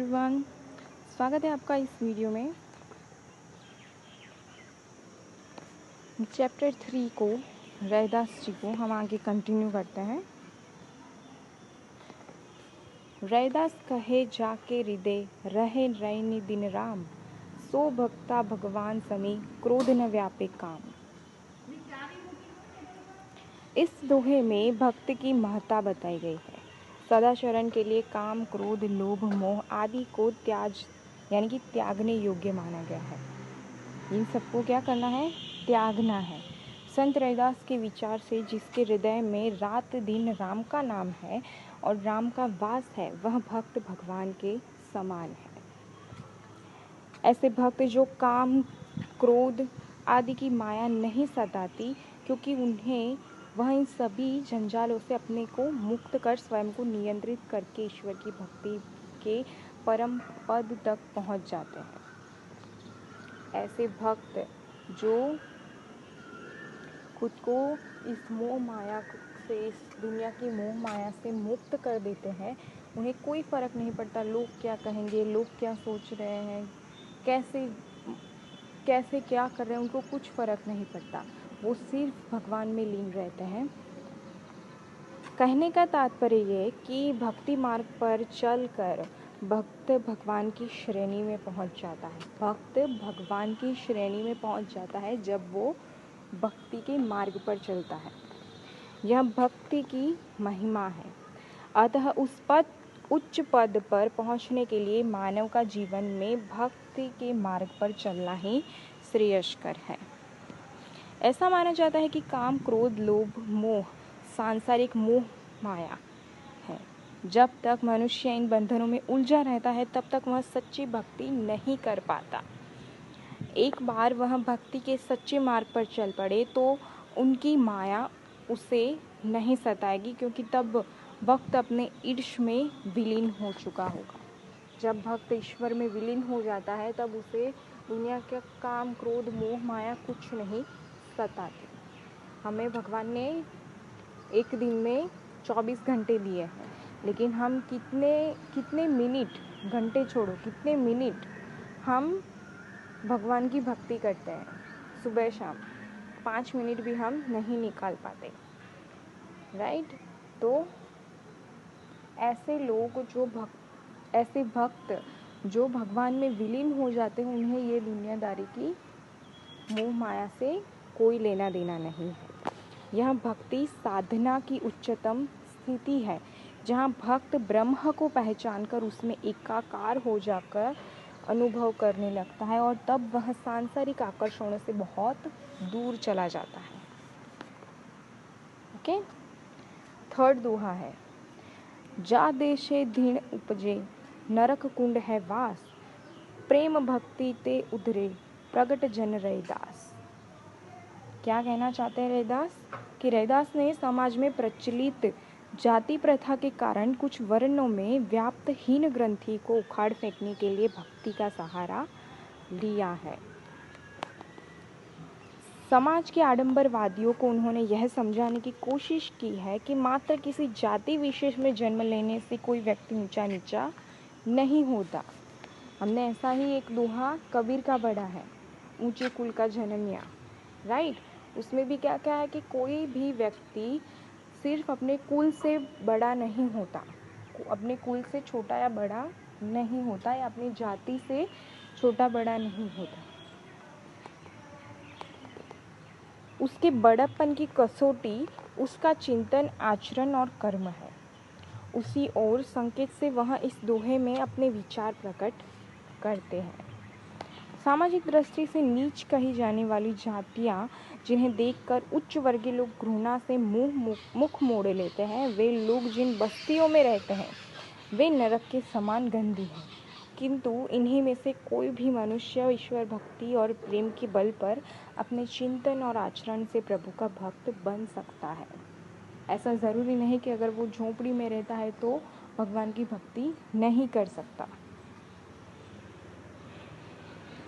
Everyone, स्वागत है आपका इस वीडियो में। चैप्टर 3 को रैदास जी को हम आगे कंटिन्यू करते हैं। रैदास कहे जाके हृदय रहे रैनी दिन राम, सो भक्ता भगवान समी क्रोध न व्यापे काम। इस दोहे में भक्ति की महत्ता बताई गई है। सदाचरण के लिए काम, क्रोध, लोभ, मोह आदि को त्यागने योग्य माना गया है। इन सबको क्या करना है? त्यागना है। संत रैदास के विचार से जिसके हृदय में रात दिन राम का नाम है और राम का वास है, वह भक्त भगवान के समान है। ऐसे भक्त जो काम, क्रोध आदि की माया नहीं सताती, क्योंकि उन्हें वह इन सभी जंजालों से अपने को मुक्त कर स्वयं को नियंत्रित करके ईश्वर की भक्ति के परम पद तक पहुंच जाते हैं। ऐसे भक्त जो खुद को इस मोह माया से, इस दुनिया की मोह माया से मुक्त कर देते हैं, उन्हें कोई फ़र्क नहीं पड़ता लोग क्या कहेंगे, लोग क्या सोच रहे हैं, कैसे क्या कर रहे हैं, उनको कुछ फ़र्क नहीं पड़ता। वो सिर्फ भगवान में लीन रहते हैं। कहने का तात्पर्य ये कि भक्ति मार्ग पर चलकर भक्त भगवान की श्रेणी में पहुंच जाता है। भक्त भगवान की श्रेणी में पहुंच जाता है जब वो भक्ति के मार्ग पर चलता है। यह भक्ति की महिमा है। अतः उच्च पद पर पहुंचने के लिए मानव का जीवन में भक्ति के मार्ग पर चलना ही श्रेयस्कर है। ऐसा माना जाता है कि काम, क्रोध, लोभ, मोह सांसारिक मोह माया है। जब तक मनुष्य इन बंधनों में उलझा रहता है, तब तक वह सच्ची भक्ति नहीं कर पाता। एक बार वह भक्ति के सच्चे मार्ग पर चल पड़े तो उनकी माया उसे नहीं सताएगी, क्योंकि तब भक्त अपने ईर्ष में विलीन हो चुका होगा। जब भक्त ईश्वर में विलीन हो जाता है, तब उसे दुनिया के काम, क्रोध, मोह माया कुछ नहीं सताती। हमें भगवान ने एक दिन में 24 घंटे दिए हैं, लेकिन हम कितने मिनट, घंटे छोड़ो, कितने मिनट हम भगवान की भक्ति करते हैं। सुबह शाम 5 मिनट भी हम नहीं निकाल पाते, राइट? तो ऐसे भक्त जो भगवान में विलीन हो जाते हैं, उन्हें ये दुनियादारी की मोह माया से कोई लेना देना नहीं है। यह भक्ति साधना की उच्चतम स्थिति है, जहाँ भक्त ब्रह्म को पहचानकर उसमें एकाकार हो जाकर अनुभव करने लगता है, और तब वह सांसारिक आकर्षणों से बहुत दूर चला जाता है। ओके, थर्ड दोहा है, जा देशे धीण उपजे नरक कुंड है वास, प्रेम भक्ति ते उधरे प्रगट जन रैदास। क्या कहना चाहते हैं रैदास? कि रैदास ने समाज में प्रचलित जाति प्रथा के कारण कुछ वर्णों में व्याप्त हीन ग्रंथि को उखाड़ फेंकने के लिए भक्ति का सहारा लिया है। समाज के आडंबरवादियों को उन्होंने यह समझाने की कोशिश की है कि मात्र किसी जाति विशेष में जन्म लेने से कोई व्यक्ति ऊंचा नीचा नहीं होता। हमने ऐसा ही एक दोहा कबीर का पढ़ा है, ऊंचे कुल का जन्मिया, राइट? उसमें भी क्या क्या है कि कोई भी व्यक्ति सिर्फ अपने कुल से बड़ा नहीं होता, अपने कुल से छोटा या बड़ा नहीं होता, या अपनी जाति से छोटा बड़ा नहीं होता। उसके बड़प्पन की कसौटी उसका चिंतन, आचरण और कर्म है। उसी ओर संकेत से वह इस दोहे में अपने विचार प्रकट करते हैं। सामाजिक दृष्टि से नीच कही जाने वाली जातियाँ, जिन्हें देखकर उच्च वर्गीय लोग घृणा से मुख मोड़ लेते हैं, वे लोग जिन बस्तियों में रहते हैं वे नरक के समान गंदी हैं। किंतु इन्हीं में से कोई भी मनुष्य ईश्वर भक्ति और प्रेम के बल पर अपने चिंतन और आचरण से प्रभु का भक्त बन सकता है। ऐसा ज़रूरी नहीं कि अगर वो झोंपड़ी में रहता है तो भगवान की भक्ति नहीं कर सकता।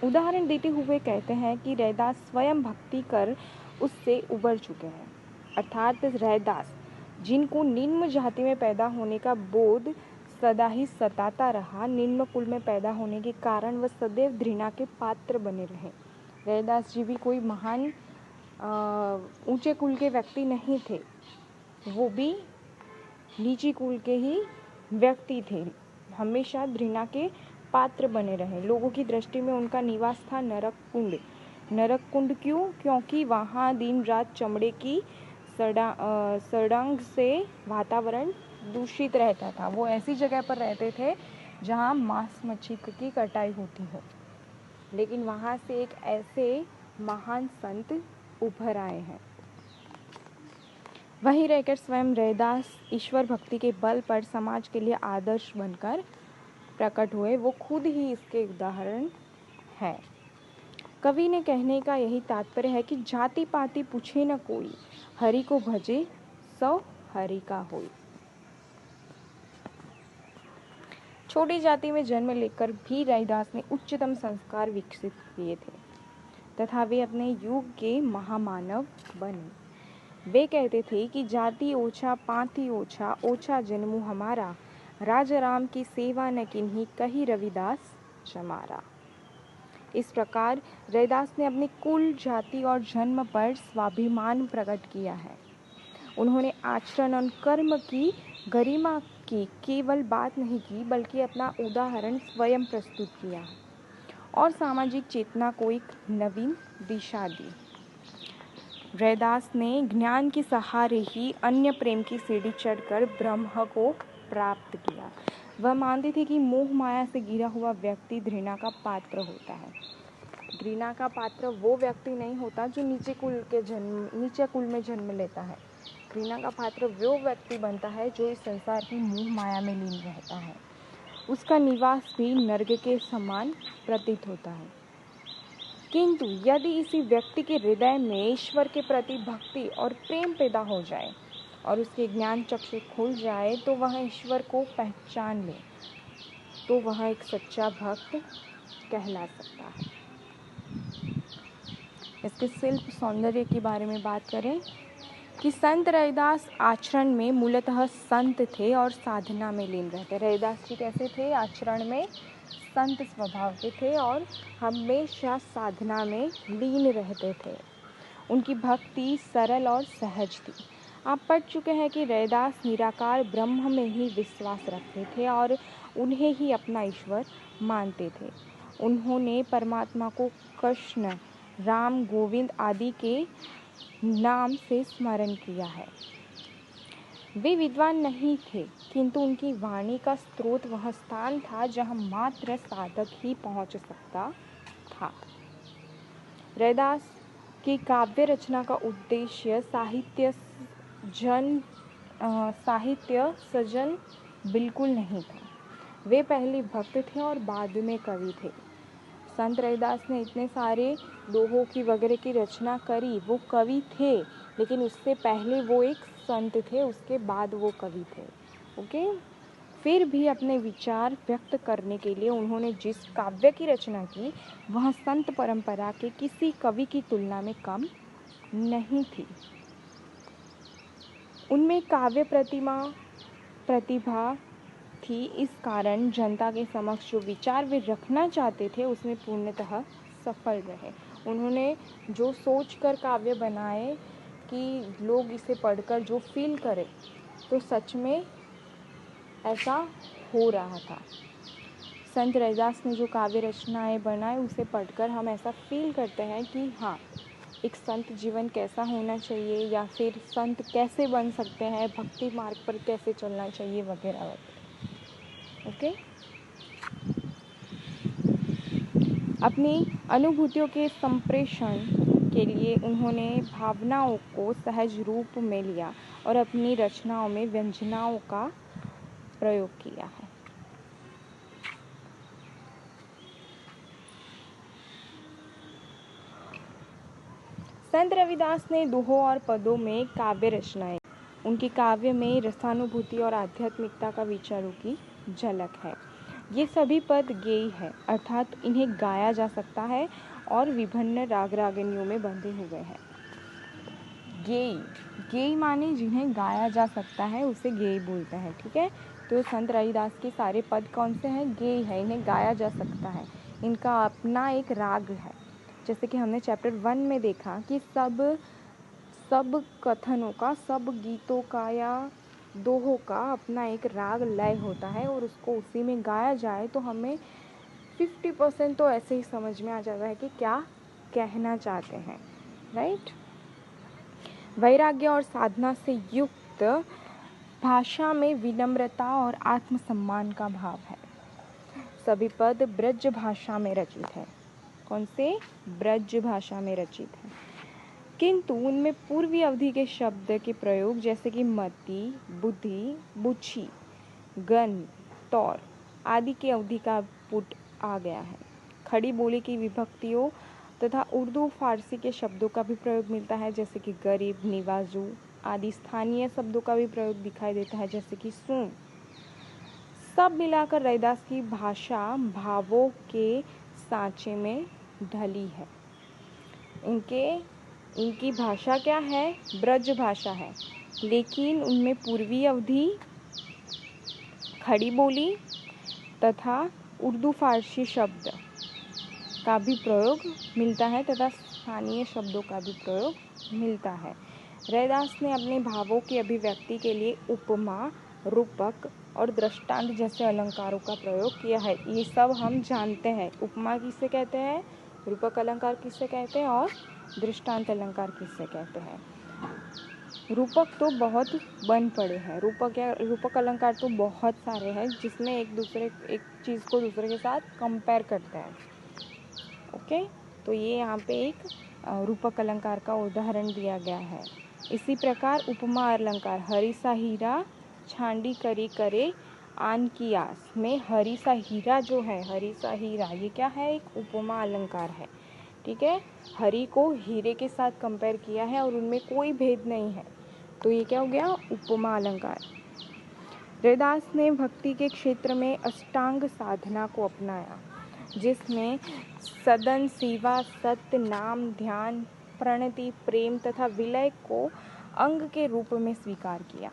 उदाहरण देते हुए कहते हैं कि रैदास स्वयं भक्ति कर उससे उबर चुके हैं। अर्थात रैदास जिनको निम्न जाति में पैदा होने का बोध सदा ही सताता रहा। निम्न कुल में पैदा होने के कारण वह सदैव घृणा के पात्र बने रहे। रैदास जी भी कोई महान ऊंचे कुल के व्यक्ति नहीं थे, वो भी नीची कुल के ही व्यक्ति थे। हमेशा घृणा के पात्र बने रहे। लोगों की दृष्टि में उनका निवास था नरक कुंड। नरक कुंड क्यों? क्योंकि वहाँ दिन रात चमड़े की सड़ंग से वातावरण दूषित रहता था। वो ऐसी जगह पर रहते थे जहाँ मांस मच्छी की कटाई होती हो। लेकिन वहाँ से एक ऐसे महान संत उभर आए हैं। वहीं रहकर स्वयं रैदास ईश्वर भक्ति के बल पर समाज के लिए आदर्श बनकर प्रकट हुए। वो खुद ही इसके उदाहरण है। कवि ने कहने का यही तात्पर्य है कि जाति पाति पूछे न कोई, हरि को भजे सो हरि का होई। छोटी जाति में जन्म लेकर भी रैदास ने उच्चतम संस्कार विकसित किए थे तथा वे अपने युग के महामानव बने। वे कहते थे कि जाति ओछा पाति ओछा, ओछा जन्मु हमारा, राजा राम की सेवा न किन्हीं, कही रविदास चमारा। इस प्रकार रैदास ने अपनी कुल, जाति और जन्म पर स्वाभिमान प्रकट किया है। उन्होंने आचरण और कर्म की गरिमा की केवल बात नहीं की, बल्कि अपना उदाहरण स्वयं प्रस्तुत किया और सामाजिक चेतना को एक नवीन दिशा दी। रैदास ने ज्ञान के सहारे ही अन्य प्रेम की सीढ़ी चढ़कर ब्रह्म को प्राप्त किया। वह मानते थे कि मोह माया से घिरा हुआ व्यक्ति घृणा का पात्र होता है। घृणा का पात्र वो व्यक्ति नहीं होता जो नीचे कुल में जन्म लेता है। घृणा का पात्र वो व्यक्ति बनता है जो इस संसार की मोह माया में लीन रहता है। उसका निवास भी नर्क के समान प्रतीत होता है। किंतु यदि इसी व्यक्ति के हृदय में ईश्वर के प्रति भक्ति और प्रेम पैदा हो जाए और उसके ज्ञान चक्षु खुल जाए तो वह ईश्वर को पहचान ले, तो वह एक सच्चा भक्त कहला सकता है। इसके शिल्प सौंदर्य के बारे में बात करें कि संत रैदास आचरण में मूलतः संत थे और साधना में लीन रहते। रैदास जी कैसे थे? आचरण में संत स्वभाव के थे और हमेशा साधना में लीन रहते थे। उनकी भक्ति सरल और सहज थी। आप पढ़ चुके हैं कि रैदास निराकार ब्रह्म में ही विश्वास रखते थे और उन्हें ही अपना ईश्वर मानते थे। उन्होंने परमात्मा को कृष्ण, राम, गोविंद आदि के नाम से स्मरण किया है। वे विद्वान नहीं थे, किंतु उनकी वाणी का स्रोत वह स्थान था जहाँ मात्र साधक ही पहुँच सकता था। रैदास की काव्य रचना का उद्देश्य साहित्य सृजन बिल्कुल नहीं था। वे पहले भक्त थे और बाद में कवि थे। संत रैदास ने इतने सारे दोहों की वगैरह की रचना करी। वो कवि थे, लेकिन उससे पहले वो एक संत थे, उसके बाद वो कवि थे। ओके, फिर भी अपने विचार व्यक्त करने के लिए उन्होंने जिस काव्य की रचना की वह संत परंपरा के किसी कवि की तुलना में कम नहीं थी। उनमें काव्य प्रतिभा थी। इस कारण जनता के समक्ष जो विचार वे रखना चाहते थे उसमें पूर्णतः सफल रहे। उन्होंने जो सोचकर काव्य बनाए कि लोग इसे पढ़कर जो फील करें, तो सच में ऐसा हो रहा था। संत रैदास ने जो काव्य रचनाएं बनाए उसे पढ़कर हम ऐसा फील करते हैं कि हाँ, एक संत जीवन कैसा होना चाहिए या फिर संत कैसे बन सकते हैं, भक्ति मार्ग पर कैसे चलना चाहिए वगैरह वगैरह। ओके, अपनी अनुभूतियों के संप्रेषण के लिए उन्होंने भावनाओं को सहज रूप में लिया और अपनी रचनाओं में व्यंजनाओं का प्रयोग किया है। संत रविदास ने दोहों और पदों में काव्य रचनाएं। उनके काव्य में रसानुभूति और आध्यात्मिकता का विचारों की झलक है। ये सभी पद गेय है, अर्थात इन्हें गाया जा सकता है और विभिन्न राग रागिनियों में बंधे हुए हैं। गेय माने जिन्हें गाया जा सकता है उसे गेय बोलते हैं। ठीक है, तो संत रविदास के सारे पद कौन से हैं? गेय है, इन्हें गाया जा सकता है, इनका अपना एक राग है। जैसे कि हमने चैप्टर 1 में देखा कि सब कथनों का, सब गीतों का या दोहों का अपना एक राग लय होता है और उसको उसी में गाया जाए तो हमें 50% तो ऐसे ही समझ में आ जाता है कि क्या कहना चाहते हैं, राइट। वैराग्य और साधना से युक्त भाषा में विनम्रता और आत्मसम्मान का भाव है। सभी पद ब्रज भाषा में रचित है। कौन से? ब्रज भाषा में रचित है, किंतु उनमें पूर्वी अवधि के शब्द के प्रयोग जैसे कि मति, बुद्धि, बुद्धि, गण, तौर आदि की अवधि का पुट आ गया है। खड़ी बोली की विभक्तियों तथा उर्दू फारसी के शब्दों का भी प्रयोग मिलता है, जैसे कि गरीब, निवाजू आदि स्थानीय शब्दों का भी प्रयोग दिखाई देता है, जैसे कि सून। सब मिलाकर रविदास की भाषा भावों के सांचे में ढली है। इनकी भाषा क्या है? ब्रज भाषा है, लेकिन उनमें पूर्वी अवधि, खड़ी बोली तथा उर्दू फारसी शब्द का भी प्रयोग मिलता है तथा स्थानीय शब्दों का भी प्रयोग मिलता है। रविदास ने अपने भावों की अभिव्यक्ति के लिए उपमा, रूपक और दृष्टांत जैसे अलंकारों का प्रयोग किया है। ये सब हम जानते हैं। उपमा किसे कहते हैं, रूपक अलंकार किसे कहते हैं और दृष्टांत अलंकार किसे कहते हैं। रूपक तो बहुत बन पड़े हैं, रूपक अलंकार तो बहुत सारे हैं जिसमें एक चीज़ को दूसरे के साथ कंपेयर करते हैं। ओके, तो ये यहाँ पे एक रूपक अलंकार का उदाहरण दिया गया है। इसी प्रकार उपमा अलंकार, हरी सा हीरा छांडी करी करे आन की आस में हरी सा हीरा जो है, हरी सा हीरा ये क्या है? एक उपमा अलंकार है। ठीक है, हरी को हीरे के साथ कंपेयर किया है और उनमें कोई भेद नहीं है, तो ये क्या हो गया? उपमा अलंकार। रविदास ने भक्ति के क्षेत्र में अष्टांग साधना को अपनाया, जिसमें सदन, सेवा, सत्य, नाम, ध्यान, प्रणति, प्रेम तथा विलय को अंग के रूप में स्वीकार किया।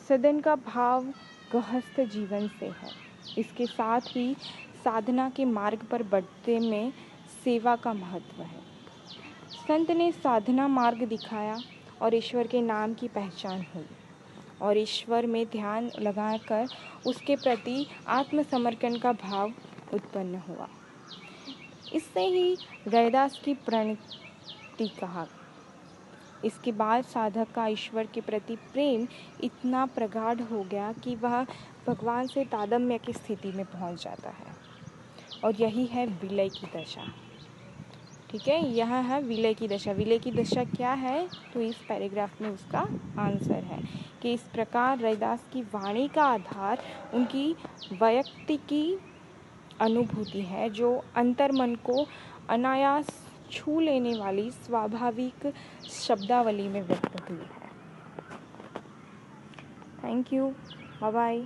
सदन का भाव गृहस्थ जीवन से है। इसके साथ ही साधना के मार्ग पर बढ़ते में सेवा का महत्व है। संत ने साधना मार्ग दिखाया और ईश्वर के नाम की पहचान हुई और ईश्वर में ध्यान लगाकर उसके प्रति आत्मसमर्पण का भाव उत्पन्न हुआ। इससे ही रविदास की प्रणति कहा। इसके बाद साधक का ईश्वर के प्रति प्रेम इतना प्रगाढ़ हो गया कि वह भगवान से तादात्म्य की स्थिति में पहुंच जाता है, और यही है विलय की दशा। ठीक है, यह है विलय की दशा। विलय की दशा क्या है? तो इस पैराग्राफ में उसका आंसर है कि इस प्रकार रविदास की वाणी का आधार उनकी वैयक्तिक अनुभूति है, जो अंतर्मन को अनायास छू लेने वाली स्वाभाविक शब्दावली में व्यक्त हुई है। Thank you, bye bye.